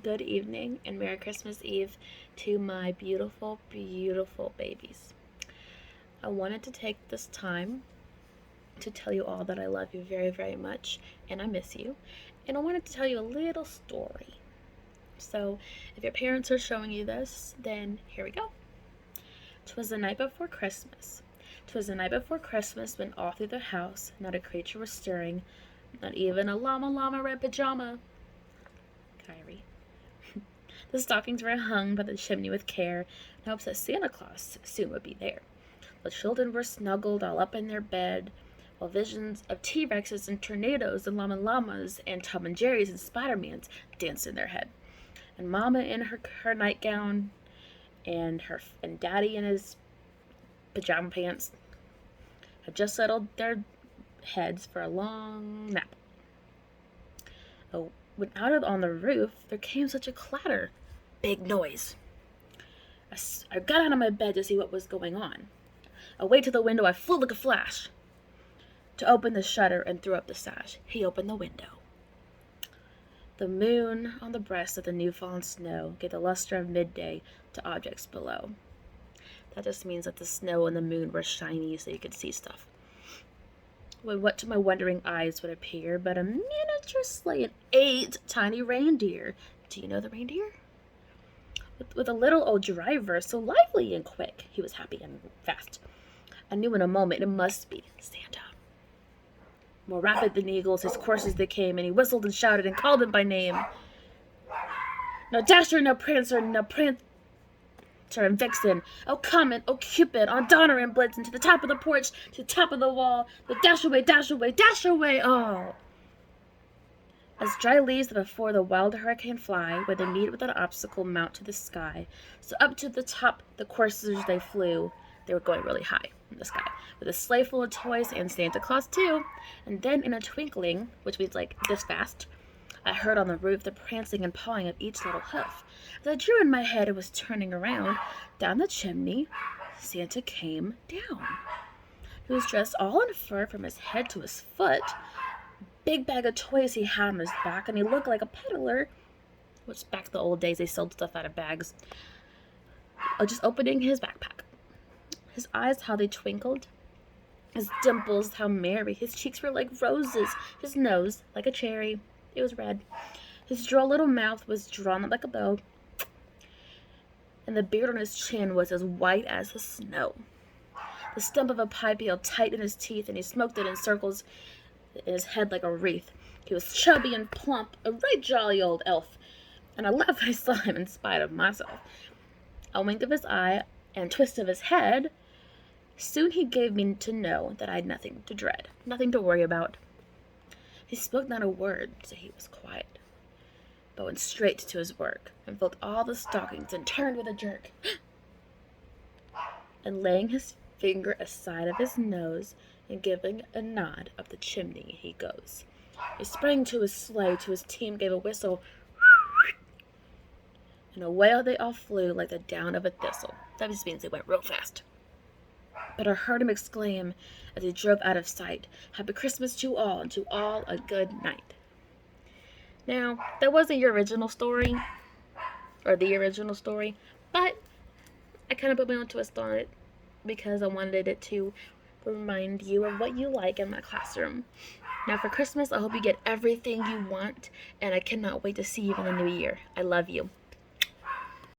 Good evening and Merry Christmas Eve to my beautiful, beautiful babies. I wanted to take this time to tell you all that I love you very, very much and I miss you. And I wanted to tell you a little story. So, if your parents are showing you this, then here we go. 'Twas the night before Christmas. 'Twas the night before Christmas when all through the house not a creature was stirring, not even a llama red pajama. Kyrie. The stockings were hung by the chimney with care, in hopes that Santa Claus soon would be there. The children were snuggled all up in their bed, while visions of T-Rexes and tornadoes and llamas and Tom and Jerry's and Spider-Mans danced in their head. And Mama in her nightgown and Daddy in his pajama pants had just settled their heads for a long nap. Oh, when on the roof there came such a clatter, big noise. I got out of my bed to see what was going on. Away to the window I flew like a flash. To open the shutter and threw up the sash, he opened the window. The moon on the breast of the new-fallen snow gave the luster of midday to objects below. That just means that the snow and the moon were shiny so you could see stuff. What to my wondering eyes would appear but a miniature sleigh and 8 tiny reindeer. Do you know the reindeer? With a little old driver, so lively and quick. He was happy and fast. I knew in a moment it must be Santa. More rapid than eagles, his coursers they came, and he whistled and shouted and called them by name. No Dasher, no Prancer and Vixen, oh Comet, oh Cupid, on Donner and Blitzen, to the top of the porch, to the top of the wall, the dash away, oh! As dry leaves that before the wild hurricane fly, where they meet with an obstacle mount to the sky, so up to the top the coursers they flew. They were going really high in the sky, with a sleigh full of toys and Santa Claus too. And then in a twinkling, which means like this fast, I heard on the roof the prancing and pawing of each little hoof. As I drew in my head and was turning around, down the chimney, Santa came down. He was dressed all in fur from his head to his foot. Big bag of toys he had on his back, and he looked like a peddler, which back in the old days they sold stuff out of bags. Just opening his backpack. His eyes, how they twinkled. His dimples, how merry. His cheeks were like roses. His nose, like a cherry. It was red. His droll little mouth was drawn up like a bow. And the beard on his chin was as white as the snow. The stump of a pipe he held tight in his teeth, and he smoked it in circles in his head like a wreath. He was chubby and plump, a right jolly old elf, and I laughed when I saw him in spite of myself. A wink of his eye and twist of his head, soon he gave me to know that I had nothing to dread, nothing to worry about. He spoke not a word, so he was quiet, but went straight to his work, and filled all the stockings, and turned with a jerk. And laying his finger aside of his nose, and giving a nod up the chimney he goes. He sprang to his sleigh, to his team gave a whistle, and away they all flew like the down of a thistle. That just means they went real fast. But I heard him exclaim as he drove out of sight, Happy Christmas to all, and to all a good night. Now, that wasn't your original story, or the original story, but I kind of put my own twist on it because I wanted it to remind you of what you like in my classroom. Now for Christmas, I hope you get everything you want, and I cannot wait to see you in the new year. I love you.